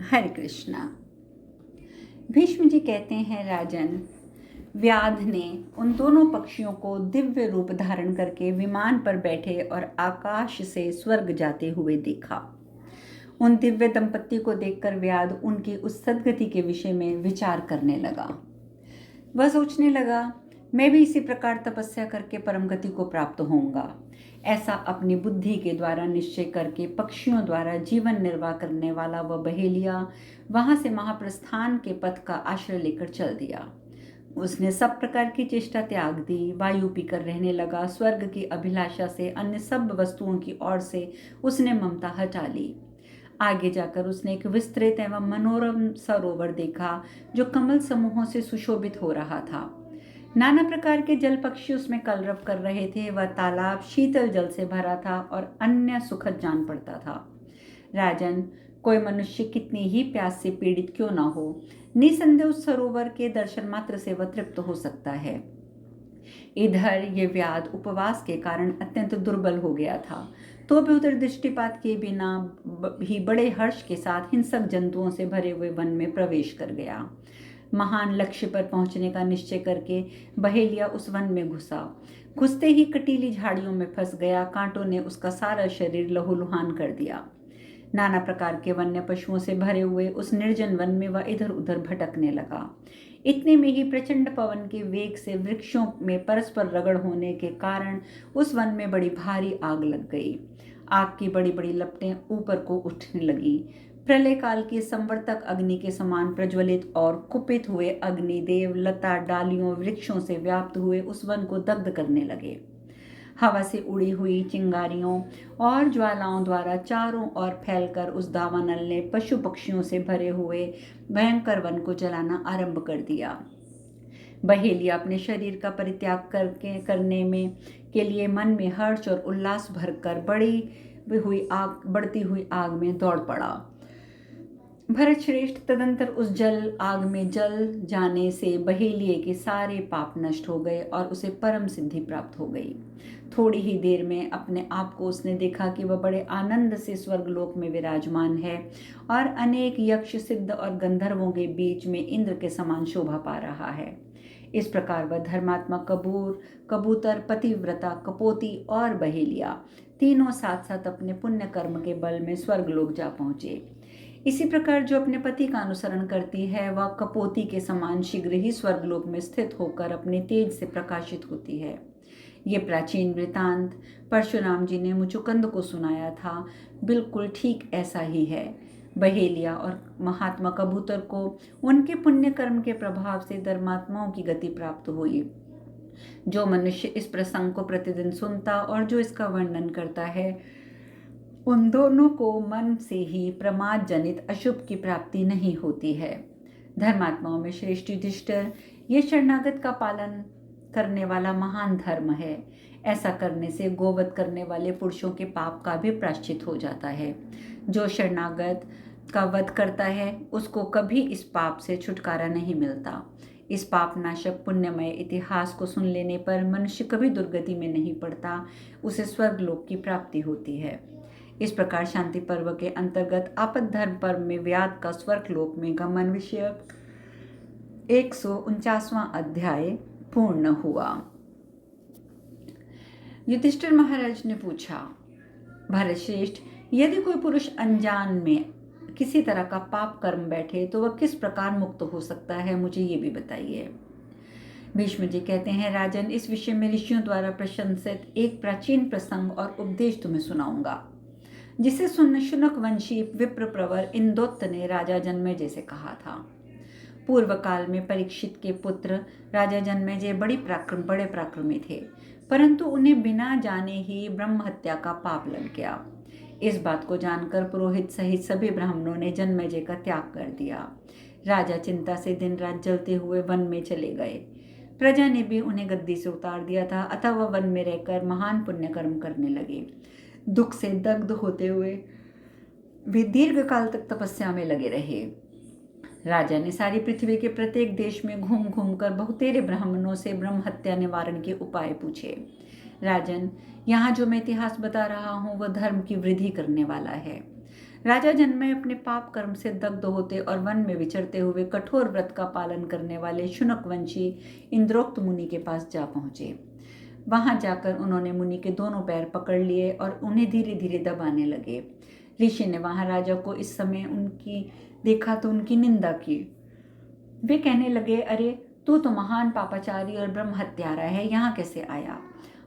हरे कृष्णा। भीष्म जी कहते हैं, राजन, व्याध ने उन दोनों पक्षियों को दिव्य रूप धारण करके विमान पर बैठे और आकाश से स्वर्ग जाते हुए देखा। उन दिव्य दंपत्ति को देखकर व्याध उनकी उस सद्गति के विषय में विचार करने लगा। वह सोचने लगा, मैं भी इसी प्रकार तपस्या करके परम गति को प्राप्त होऊंगा। ऐसा अपनी बुद्धि के द्वारा निश्चय करके पक्षियों द्वारा जीवन निर्वाह करने वाला वह बहेलिया वहां से महाप्रस्थान के पथ का आश्रय लेकर चल दिया। उसने सब प्रकार की चेष्टा त्याग दी, वायु पीकर रहने लगा। स्वर्ग की अभिलाषा से अन्य सब वस्तुओं की ओर से उसने ममता हटा ली। आगे जाकर उसने एक विस्तृत एवं मनोरम सरोवर देखा जो कमल समूहों से सुशोभित हो रहा था। नाना प्रकार के जल पक्षी उसमें कलरव कर रहे थे। वह तालाब शीतल जल से भरा था और अन्य सुखद जान पड़ता था। राजन, कोई मनुष्य कितनी ही प्यास से पीड़ित क्यों ना हो, निसंदेह उस सरोवर के दर्शन मात्र से वह तृप्त हो सकता है। इधर ये व्याध उपवास के कारण अत्यंत दुर्बल हो गया था, तो भी उधर दृष्टिपात किए बिना ही बड़े हर्ष के साथ हिंसक जंतुओं से भरे हुए वन में प्रवेश कर गया। महान लक्ष्य पर पहुंचने का निश्चय करके बहेलिया उस वन में घुसा। घुसते ही कटीली झाड़ियों में फंस गया। कांटों ने उसका सारा शरीर लहूलुहान कर दिया। नाना प्रकार के वन्य पशुओं से भरे हुए उस निर्जन वन में वह इधर उधर भटकने लगा। इतने में ही प्रचंड पवन के वेग से वृक्षों में परस्पर रगड़ होने के कारण उस वन में बड़ी भारी आग लग गई। आग की बड़ी बड़ी लपटें ऊपर को उठने लगी। प्रलय काल की संवर्तक अग्नि के समान प्रज्वलित और कुपित हुए अग्निदेव लता डालियों वृक्षों से व्याप्त हुए उस वन को दग्ध करने लगे। हवा से उड़ी हुई चिंगारियों और ज्वालाओं द्वारा चारों ओर फैलकर उस दावानल ने पशु पक्षियों से भरे हुए भयंकर वन को जलाना आरंभ कर दिया। बहेलिया अपने शरीर का परित्याग करने में के लिए मन में हर्ष और उल्लास भरकर बढ़ती हुई आग में दौड़ पड़ा। भरत श्रेष्ठ तदंतर उस जल आग में जल जाने से बहेलिये के सारे पाप नष्ट हो गए और उसे परम सिद्धि प्राप्त हो गई। थोड़ी ही देर में अपने आप को उसने देखा कि वह बड़े आनंद से स्वर्गलोक में विराजमान है और अनेक यक्ष सिद्ध और गंधर्वों के बीच में इंद्र के समान शोभा पा रहा है। इस प्रकार वह धर्मात्मा कबूतर, पतिव्रता, कपोती और बहेलिया तीनों साथ साथ अपने पुण्य कर्म के बल में स्वर्गलोक जा पहुंचे। इसी प्रकार जो अपने पति का अनुसरण करती है वह कपोती के समान शीघ्र ही स्वर्गलोक में स्थित होकर अपने तेज से प्रकाशित होती है। ये प्राचीन वृतांत परशुराम जी ने मुचुकुंद को सुनाया था। बिल्कुल ठीक ऐसा ही है। बहेलिया और महात्मा कबूतर को उनके पुण्य कर्म के प्रभाव से धर्मात्माओं की गति प्राप्त हुई। जो मनुष्य इस प्रसंग को प्रतिदिन सुनता और जो इसका वर्णन करता है, उन दोनों को मन से ही प्रमाद जनित अशुभ की प्राप्ति नहीं होती है। धर्मात्माओं में श्रेष्ठ युधिष्ठिर, ये शरणागत का पालन करने वाला महान धर्म है। ऐसा करने से गोवध करने वाले पुरुषों के पाप का भी प्रायश्चित हो जाता है। जो शरणागत का वध करता है उसको कभी इस पाप से छुटकारा नहीं मिलता। इस पाप नाशक पुण्यमय इतिहास को सुन लेने पर मनुष्य कभी दुर्गति में नहीं पड़ता, उसे स्वर्गलोक की प्राप्ति होती है। इस प्रकार शांति पर्व के अंतर्गत आपद धर्म पर्व में व्याध का स्वर्गलोक में गमन विषयक 149वां अध्याय पूर्ण हुआ। युधिष्ठिर महाराज ने पूछा, भरत श्रेष्ठ, यदि कोई पुरुष अनजान में किसी तरह का पाप कर्म बैठे तो वह किस प्रकार मुक्त हो सकता है, मुझे ये भी बताइए। भीष्म जी कहते हैं, राजन, इस विषय में ऋषियों द्वारा प्रशंसित एक प्राचीन प्रसंग और उपदेश तुम्हें सुनाऊंगा, जिसे सुन शुनक वंशी विप्र प्रवर इंदोत्त ने राजा जन्मेजय से कहा था। पूर्व काल में परीक्षित के पुत्र राजा जन्मेजय बड़े पराक्रमी थे, परंतु उन्हें बिना जाने ही ब्रह्म हत्या का पाप लग गया। इस बात को जानकर पुरोहित सहित सभी ब्राह्मणों ने जन्मेजय का त्याग कर दिया। राजा चिंता से दिन रात जलते हुए वन में चले गए। प्रजा ने भी उन्हें गद्दी से उतार दिया था, अतः वह वन में रहकर महान पुण्य कर्म करने लगे। दुख से दग्ध होते हुए वे दीर्घ काल तक तपस्या में लगे रहे। राजा ने सारी पृथ्वी के प्रत्येक देश में घूम घूम कर बहुतेरे ब्राह्मणों से ब्रह्म हत्या निवारण के उपाय पूछे। राजन, यहाँ जो मैं इतिहास बता रहा हूँ वह धर्म की वृद्धि करने वाला है। राजा जनमेजय अपने पाप कर्म से दग्ध होते और वन में विचरते हुए कठोर व्रत का पालन करने वाले शुनक वंशी इंद्रोक्त मुनि के पास जा पहुंचे। वहां जाकर उन्होंने मुनि के दोनों पैर पकड़ लिए और उन्हें धीरे धीरे दबाने लगे। ऋषि ने वहां राजा को इस समय उनकी देखा तो उनकी निंदा की। वे कहने लगे, अरे तू तो महान पापाचारी और ब्रह्म हत्यारा है, यहाँ कैसे आया?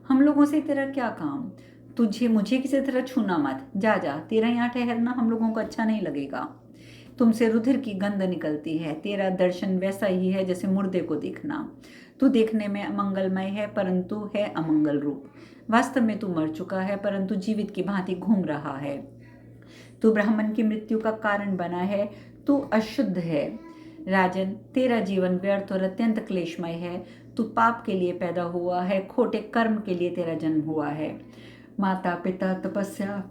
हम लोगों से तेरा क्या काम? तुझे मुझे किसी तरह छूना मत, जा जा, तेरा यहाँ ठहरना हम लोगों को अच्छा नहीं लगेगा। तुमसे रुधिर की गंध निकलती है, तेरा दर्शन वैसा ही है जैसे मुर्दे को देखना। तू देखने में मंगलमय है परंतु है अमंगल रूप। वास्तव में तू मर चुका है परंतु जीवित की भांति घूम रहा है। तू ब्राह्मण की मृत्यु का कारण बना है, तू अशुद्ध है। राजन, तेरा जीवन व्यर्थ और अत्यंत क्लेशमय है। तू पाप के लिए पैदा हुआ है, खोटे कर्म के लिए तेरा जन्म हुआ है। माता पिता तपस्या,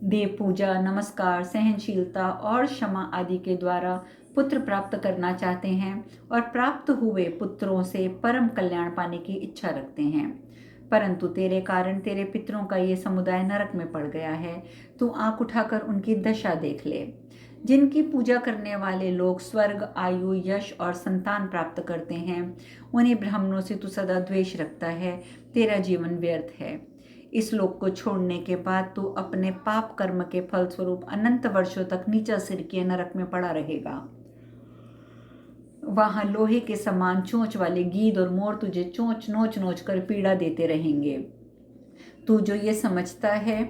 देव पूजा, नमस्कार, सहनशीलता और क्षमा आदि के द्वारा पुत्र प्राप्त करना चाहते हैं और प्राप्त हुए पुत्रों से परम कल्याण पाने की इच्छा रखते हैं, परंतु तेरे कारण तेरे पितरों का ये समुदाय नरक में पड़ गया है। तू आंख उठाकर उनकी दशा देख ले। जिनकी पूजा करने वाले लोग स्वर्ग, आयु, यश और संतान प्राप्त करते हैं, उन्हीं ब्राह्मणों से तू सदा द्वेष रखता है। तेरा जीवन व्यर्थ है। इस लोक को छोड़ने के बाद तू अपने पाप कर्म के फलस्वरूप अनंत वर्षों तक नीचा सिर किए नरक में पड़ा रहेगा। वहां लोहे के समान चोंच वाले गीद और मोर तुझे चोंच नोच नोच कर पीड़ा देते रहेंगे। तू जो ये समझता है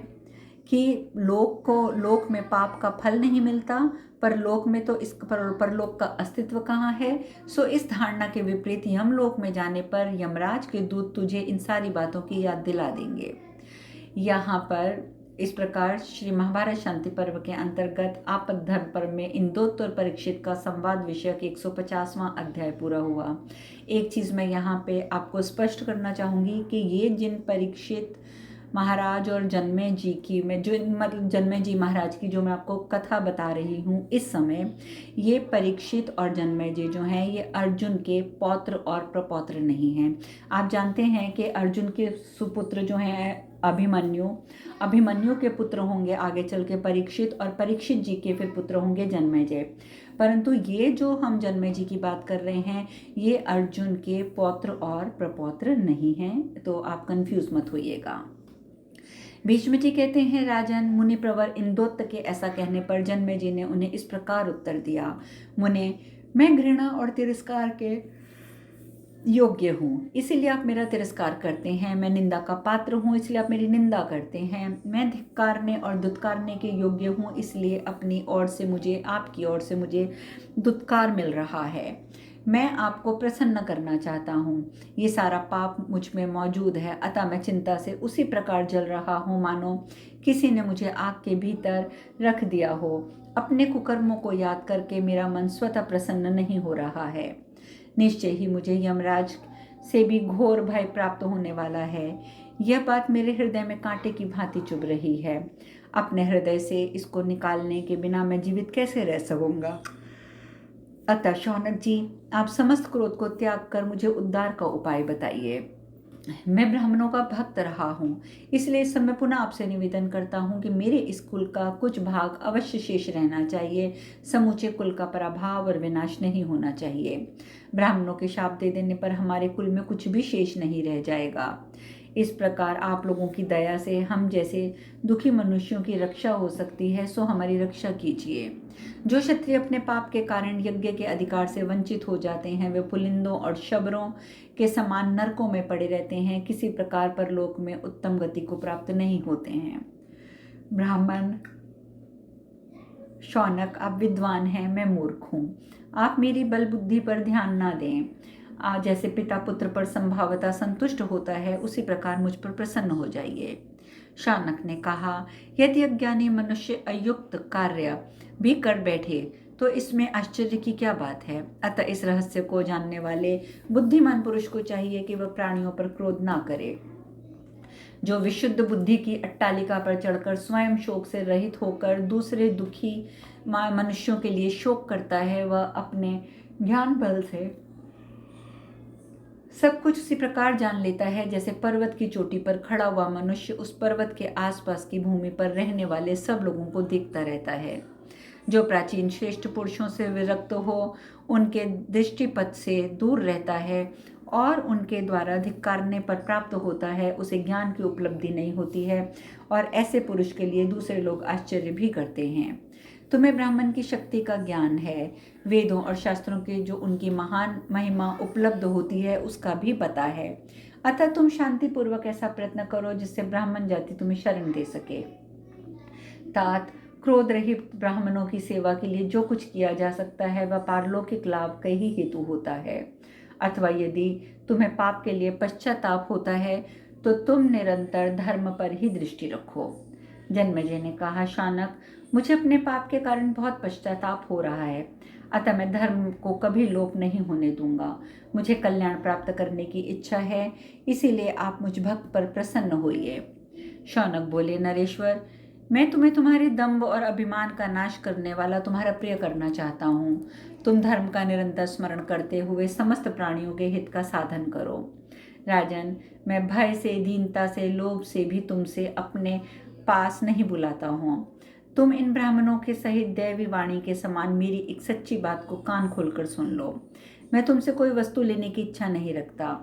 कि लोक में पाप का फल नहीं मिलता, परलोक में तो इस परलोक का अस्तित्व कहाँ है, सो इस धारणा के विपरीत यमलोक में जाने पर यमराज के दूत तुझे इन सारी बातों की याद दिला देंगे। यहाँ पर इस प्रकार श्री महाभारत शांति पर्व के अंतर्गत आपद धर्म पर्व में इंदोत्तर और परीक्षित का संवाद विषयक 150वां अध्याय पूरा हुआ। एक चीज़ मैं यहाँ पे आपको स्पष्ट करना चाहूँगी कि ये जिन परीक्षित महाराज और जन्मे जी की जन्मे जी महाराज की जो मैं आपको कथा बता रही हूँ इस समय, ये परीक्षित और जन्मे जी जो हैं ये अर्जुन के पौत्र और प्रपौत्र नहीं हैं। आप जानते हैं कि अर्जुन के सुपुत्र जो हैं अभिमन्यु के पुत्र होंगे आगे चल के परीक्षित, और परीक्षित जी के फिर पुत्र होंगे जन्मेजय। परंतु ये जो हम जन्मे जी की बात कर रहे हैं ये अर्जुन के पौत्र और प्रपौत्र नहीं हैं, तो आप कंफ्यूज मत होइएगा। भीष्म जी कहते हैं, राजन, मुनि प्रवर इंदोत्त के ऐसा कहने पर जन्मे जी ने उन्हें इस प्रकार उत्तर दिया, मुने, मैं घृणा और तिरस्कार के योग्य हूँ इसीलिए आप मेरा तिरस्कार करते हैं। मैं निंदा का पात्र हूँ इसलिए आप मेरी निंदा करते हैं। मैं धिक्कारने और दुत्कारने के योग्य हूँ इसलिए अपनी ओर से मुझे, आपकी ओर से मुझे दुत्कार मिल रहा है। मैं आपको प्रसन्न करना चाहता हूँ। ये सारा पाप मुझ में मौजूद है, अतः मैं चिंता से उसी प्रकार जल रहा हूँ मानो किसी ने मुझे आग के भीतर रख दिया हो। अपने कुकर्मों को याद करके मेरा मन स्वतः प्रसन्न नहीं हो रहा है। निश्चय ही मुझे यमराज से भी घोर भय प्राप्त होने वाला है। यह बात मेरे हृदय में कांटे की भांति चुभ रही है। अपने हृदय से इसको निकालने के बिना मैं जीवित कैसे रह सकूंगा। अतः शौनक जी, आप समस्त क्रोध को त्याग कर मुझे उद्धार का उपाय बताइए। मैं ब्राह्मणों का भक्त रहा हूँ, इसलिए इस समय पुनः आपसे निवेदन करता हूँ कि मेरे इस कुल का कुछ भाग अवश्य शेष रहना चाहिए। समूचे कुल का पराभाव और विनाश नहीं होना चाहिए। ब्राह्मणों के शाप दे देने पर हमारे कुल में कुछ भी शेष नहीं रह जाएगा। इस प्रकार आप लोगों की दया से हम जैसे दुखी मनुष्यों की रक्षा हो सकती है, सो हमारी रक्षा कीजिए। जो क्षत्रिय अपने पाप के कारण यज्ञ के अधिकार से वंचित हो जाते हैं वे पुलिंदों और शबरों के समान नरकों में पड़े रहते हैं, किसी प्रकार परलोक में उत्तम गति को प्राप्त नहीं होते हैं। ब्राह्मण शौनक, आप विद्वान हैं, मैं मूर्ख हूँ। आप मेरी बल बुद्धि पर ध्यान ना दें। जैसे पिता पुत्र पर संभावता संतुष्ट होता है उसी प्रकार मुझ पर प्रसन्न हो जाइए। शौनक ने कहा, यदि अज्ञानी मनुष्य अयुक्त कार्य भी कर बैठे तो इसमें आश्चर्य की क्या बात है। अतः इस रहस्य को जानने वाले बुद्धिमान पुरुष को चाहिए कि वह प्राणियों पर क्रोध ना करे। जो विशुद्ध बुद्धि की अट्टालिका पर चढ़कर स्वयं शोक से रहित होकर दूसरे दुखी मनुष्यों के लिए शोक करता है, वह अपने ज्ञान बल से सब कुछ उसी प्रकार जान लेता है जैसे पर्वत की चोटी पर खड़ा हुआ मनुष्य उस पर्वत के आसपास की भूमि पर रहने वाले सब लोगों को देखता रहता है। जो प्राचीन श्रेष्ठ पुरुषों से विरक्त हो, उनके दृष्टिपथ से दूर रहता है और उनके द्वारा धिक्कारने पर प्राप्त होता है, उसे ज्ञान की उपलब्धि नहीं होती है और ऐसे पुरुष के लिए दूसरे लोग आश्चर्य भी करते हैं। तुम्हें ब्राह्मण की शक्ति का ज्ञान है, वेदों और शास्त्रों के जो उनकी महान महिमा उपलब्ध होती है उसका भी पता है। अतः तुम शांतिपूर्वक ऐसा प्रयत्न करो जिससे ब्राह्मण जाति तुम्हें शरण दे सके। तात क्रोध रहित ब्राह्मणों की सेवा के लिए जो कुछ किया जा सकता है वह पारलौकिक लाभ का ही हेतु होता है। अथवा यदि तुम्हें पाप के लिए पश्चाताप होता है तो तुम निरंतर धर्म पर ही दृष्टि रखो। जन्मेजय ने कहा, शानक, मुझे अपने पाप के कारण बहुत पश्चाताप हो रहा है, अतः मैं धर्म को कभी लोप नहीं होने दूंगा। मुझे कल्याण प्राप्त करने की इच्छा है, इसीलिए आप मुझ भक्त पर प्रसन्न होइए। शौनक बोले, नरेश्वर, मैं तुम्हें तुम्हारे दंभ और अभिमान का नाश करने वाला तुम्हारा प्रिय करना चाहता हूँ। तुम धर्म का निरंतर स्मरण करते हुए समस्त प्राणियों के हित का साधन करो। राजन, मैं भय से, दीनता से, लोभ से भी तुमसे अपने पास नहीं बुलाता हूँ। तुम इन ब्राह्मणों के सहित दैवी वाणी के समान मेरी एक सच्ची बात को कान खोलकर सुन लो। मैं तुमसे कोई वस्तु लेने की इच्छा नहीं रखता।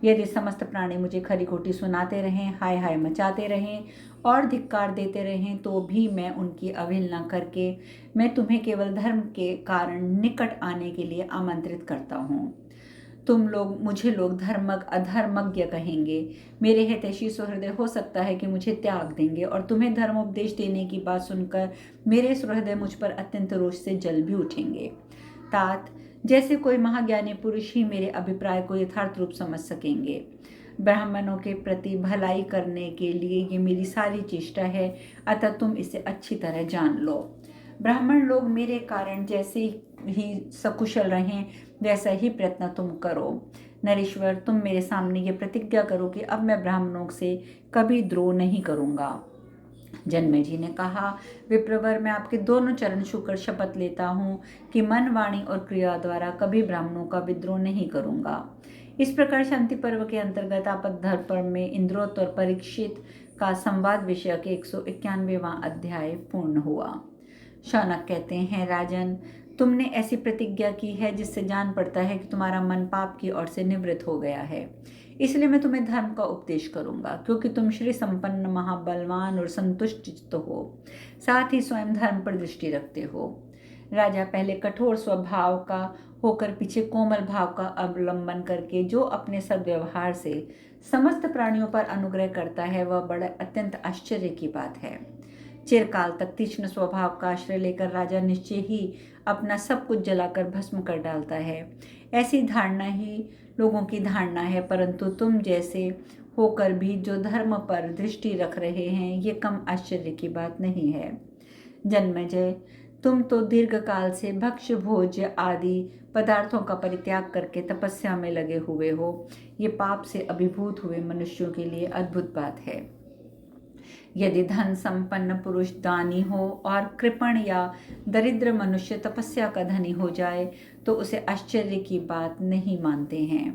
यदि समस्त प्राणी मुझे खरी खोटी सुनाते रहें, हाय हाय मचाते रहें और धिक्कार देते रहें, तो भी मैं उनकी अवहेलना करके मैं तुम्हें केवल धर्म के कारण निकट आने के लिए आमंत्रित करता हूँ। तुम लोग मुझे लोग धर्मज्ञ अधर्मज्ञ कहेंगे। मेरे हितैषी सुहृदय हो सकता है कि मुझे त्याग देंगे और तुम्हें धर्मोपदेश देने की बात सुनकर मेरे सुहृदय मुझ पर अत्यंत रोष से जल भी उठेंगे। तात, जैसे कोई महाज्ञानी पुरुष ही मेरे अभिप्राय को यथार्थ रूप समझ सकेंगे। ब्राह्मणों के प्रति भलाई करने के लिए ये मेरी सारी चेष्टा है, अतः तुम इसे अच्छी तरह जान लो। ब्राह्मण लोग मेरे कारण जैसे ही सकुशल रहें वैसा ही प्रयत्न तुम करो। नरेश्वर, तुम मेरे सामने ये प्रतिज्ञा करो कि अब मैं ब्राह्मणों से कभी द्रोह नहीं करूँगा। जन्मेजय ने कहा, विप्रवर, मैं आपके दोनों चरण छूकर शपथ लेता हूँ कि मन, वाणी और क्रिया द्वारा कभी ब्राह्मणों का विद्रोह नहीं करूँगा। इस प्रकार शांति पर्व के अंतर्गत आपद धर्म में इंद्रोत और परीक्षित का संवाद विषय के 191वां अध्याय पूर्ण हुआ। शौनक कहते हैं, राजन, तुमने ऐसी प्रतिज्ञा की है जिससे जान पड़ता है कि तुम्हारा मन पाप की ओर से निवृत्त हो गया है। इसलिए मैं तुम्हें धर्म का उपदेश करूंगा, क्योंकि तुम श्री संपन्न, महाबलवान और संतुष्ट चित्त हो, साथ ही स्वयं धर्म पर दृष्टि रखते हो। राजा पहले कठोर स्वभाव का होकर पीछे कोमल भाव का अवलंबन करके जो अपने सद्व्यवहार से समस्त प्राणियों पर अनुग्रह करता है, वह बड़ा अत्यंत आश्चर्य की बात है। चिरकाल तक तीक्ष्ण स्वभाव का आश्रय लेकर राजा निश्चय ही अपना सब कुछ जलाकर भस्म कर डालता है। ऐसी धारणा ही लोगों की धारणा है, परंतु तुम जैसे होकर भी जो धर्म पर दृष्टि रख रहे हैं, ये कम आश्चर्य की बात नहीं है। जन्मेजय, तुम तो दीर्घ काल से भक्ष्य भोज्य आदि पदार्थों का परित्याग करके तपस्या में लगे हुए हो। ये पाप से अभिभूत हुए मनुष्यों के लिए अद्भुत बात है। यदि धन संपन्न पुरुष दानी हो और कृपण या दरिद्र मनुष्य तपस्या का धनी हो जाए तो उसे आश्चर्य की बात नहीं मानते हैं,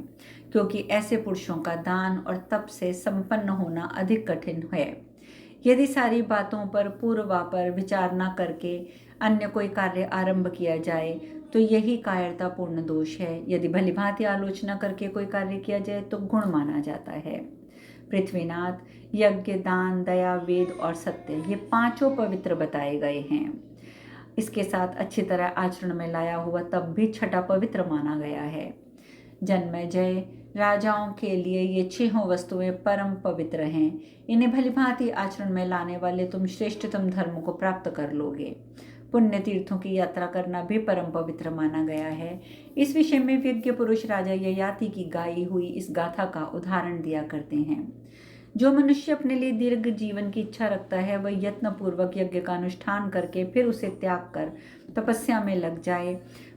क्योंकि ऐसे पुरुषों का दान और तप से संपन्न होना अधिक कठिन है। यदि सारी बातों पर पूर्वापर विचार न करके अन्य कोई कार्य आरंभ किया जाए तो यही कायरतापूर्ण दोष है। यदि भलीभांति आलोचना करके कोई कार्य किया जाए तो गुण माना जाता है। पृथ्वीनाथ, यज्ञ, दान, दया, वेद और सत्य, ये पांचों पवित्र बताए गए हैं। इसके साथ अच्छी तरह आचरण में लाया हुआ तब भी छठा पवित्र माना गया है। जन्मेजय, राजाओं के लिए ये छहों वस्तुएं परम पवित्र हैं। इन्हें भलीभांति आचरण में लाने वाले तुम श्रेष्ठतम धर्म को प्राप्त कर लोगे। पुण्य तीर्थों की यात्रा करना भी परम पवित्र माना गया है। इस विषय में विज्ञ पुरुष राजा ययाति की गाई हुई इस गाथा का उदाहरण दिया करते हैं। जो मनुष्य अपने लिए दीर्घ जीवन की इच्छा रखता है, वह यत्न पूर्वक यज्ञ का अनुष्ठान करके फिर उसे त्याग कर तपस्या में लग जाए।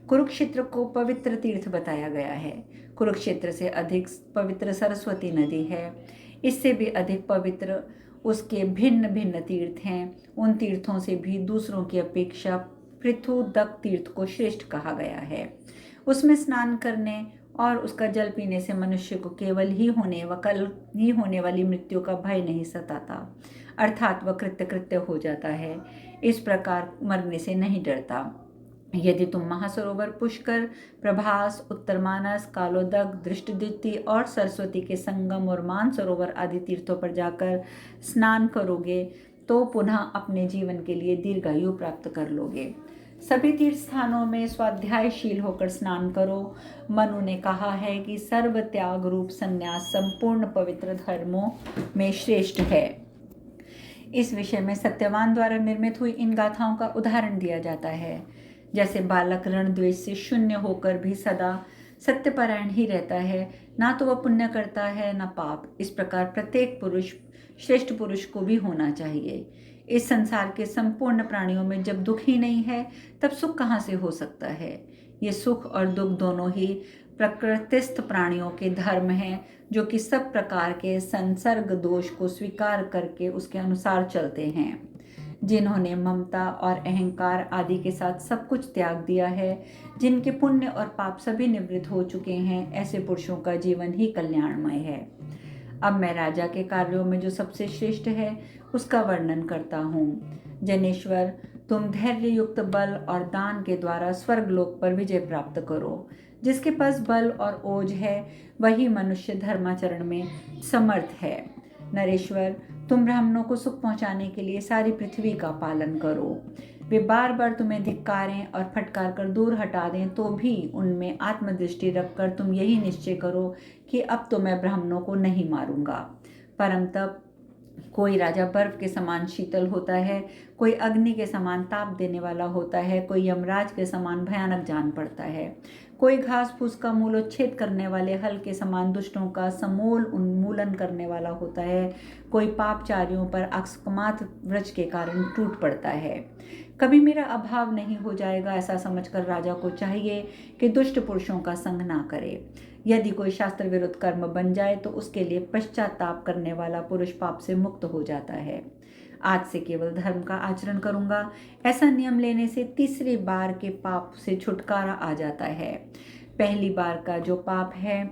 कुरुक्षेत्र को पवित्र तीर्थ बताया गया है। कुरुक्षेत्र से अधिक पवित्र सरस्वती नदी है। इससे भी अधिक पवित्र उसके भिन्न भिन्न तीर्थ हैं। उन तीर्थों से भी दूसरों की अपेक्षा पृथुदक तीर्थ को श्रेष्ठ कहा गया है। उसमें स्नान करने और उसका जल पीने से मनुष्य को केवल ही होने व कल ही होने वाली मृत्यु का भय नहीं सताता, अर्थात वह कृत्य कृत्य हो जाता है, इस प्रकार मरने से नहीं डरता। यदि तुम महासरोवर पुष्कर, प्रभास, उत्तरमानस, कालोदक, दृष्टिदिति और सरस्वती के संगम और मानसरोवर आदि तीर्थों पर जाकर स्नान करोगे तो पुनः अपने जीवन के लिए दीर्घायु प्राप्त कर लोगे। सभी तीर्थ स्थानों में स्वाध्यायशील होकर स्नान करो। मनु ने कहा है कि सर्व त्याग रूप संन्यास संपूर्ण पवित्र धर्मों में श्रेष्ठ है। इस विषय में सत्यवान द्वारा निर्मित हुई इन गाथाओं का उदाहरण दिया जाता है। जैसे बालक ऋण द्वेष से शून्य होकर भी सदा सत्यपरायण ही रहता है, ना तो वह पुण्य करता है न पाप, इस प्रकार प्रत्येक पुरुष श्रेष्ठ पुरुष को भी होना चाहिए। इस संसार के संपूर्ण प्राणियों में जब दुख ही नहीं है तब सुख कहाँ से हो सकता है। ये सुख और दुख दोनों ही प्रकृतिस्थ प्राणियों के धर्म हैं, जो कि सब प्रकार के संसर्ग दोष को स्वीकार करके उसके अनुसार चलते हैं। जिन्होंने ममता और अहंकार आदि के साथ सब कुछ त्याग दिया है, जिनके पुण्य और पाप सभी निवृत्त हो चुके हैं, ऐसे पुरुषों का जीवन ही कल्याणमय है। अब मैं राजा के कार्यों में जो सबसे श्रेष्ठ है उसका वर्णन करता हूँ। जनेश्वर, तुम धैर्य युक्त बल और दान के द्वारा स्वर्गलोक पर विजय प्राप्त करो। जिसके पास बल और ओज है वही मनुष्य धर्माचरण में समर्थ है। नरेश्वर, तुम ब्राह्मणों को सुख पहुंचाने के लिए सारी पृथ्वी का पालन करो। वे बार बार तुम्हें धिक्कारें और फटकार कर दूर हटा दें तो भी उनमें आत्मदृष्टि रखकर तुम यही निश्चय करो कि अब तो मैं ब्राह्मणों को नहीं मारूंगा। परम तप, कोई राजा बर्फ के समान शीतल होता है, कोई अग्नि के समान ताप देने वाला होता है, कोई यमराज के समान भयानक जान पड़ता है, कोई घास फूस का मूलोच्छेद करने वाले हल के समान दुष्टों का समूल उन्मूलन करने वाला होता है, कोई पापचारियों पर अकस्मात व्रज के कारण टूट पड़ता है। कभी मेरा अभाव नहीं हो जाएगा ऐसा समझकर राजा को चाहिए कि दुष्ट पुरुषों का संग ना करे। यदि कोई शास्त्र विरुद्ध कर्म बन जाए तो उसके लिए पश्चाताप करने वाला पुरुष पाप से मुक्त हो जाता है। आज से केवल धर्म का आचरण करूंगा, ऐसा नियम लेने से तीसरी बार के पाप से छुटकारा आ जाता है। पहली बार का जो पाप है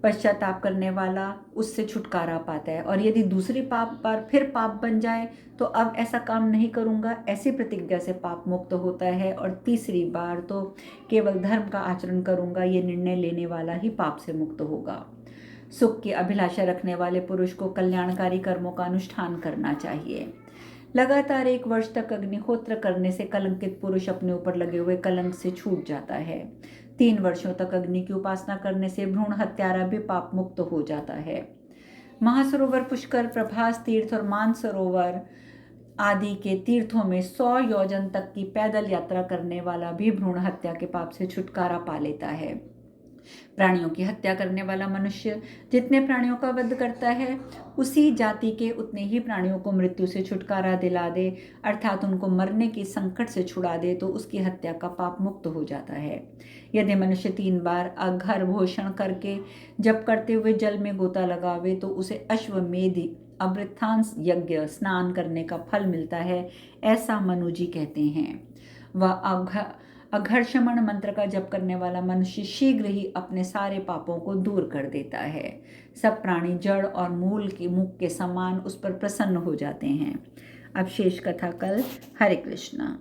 पश्चाताप करने वाला, उससे छुटकारा पाता है, और यदि दूसरी बार फिर पाप बन जाए तो अब ऐसा काम नहीं करूंगा ऐसी प्रतिज्ञा से पाप मुक्त होता है, और तीसरी बार तो केवल धर्म का आचरण करूंगा ये निर्णय लेने वाला ही पाप से मुक्त होगा। सुख की अभिलाषा रखने वाले पुरुष को कल्याणकारी कर्मों का अनुष्ठान करना चाहिए। लगातार 1 वर्ष तक अग्निहोत्र करने से कलंकित पुरुष अपने ऊपर लगे हुए कलंक से छूट जाता है। 3 वर्षों तक अग्नि की उपासना करने से भ्रूण हत्यारा भी पाप मुक्त हो जाता है। महासरोवर, पुष्कर, प्रभास तीर्थ और मानसरोवर आदि के तीर्थों में 100 योजन तक की पैदल यात्रा करने वाला भी भ्रूण हत्या के पाप से छुटकारा पा लेता है। प्राणियों की हत्या करने वाला मनुष्य जितने प्राणियों का वध करता है उसी जाति के उतने ही प्राणियों को मृत्यु से छुटकारा दिला दे, अर्थात उनको मरने की संकट से छुड़ा दे, तो उसकी हत्या का पाप मुक्त हो जाता है। यदि मनुष्य 3 बार अघर्घोषण करके जप करते हुए जल में गोता लगावे तो उसे अश्वमेध अवृथांस यज्ञ स्नान करने का फल मिलता है, ऐसा मनु जी कहते हैं। वह अघर्षमण मंत्र का जप करने वाला मनुष्य शीघ्र ही अपने सारे पापों को दूर कर देता है। सब प्राणी जड़ और मूल के मुख के समान उस पर प्रसन्न हो जाते हैं। अब शेष कथा कल। हरे कृष्णा।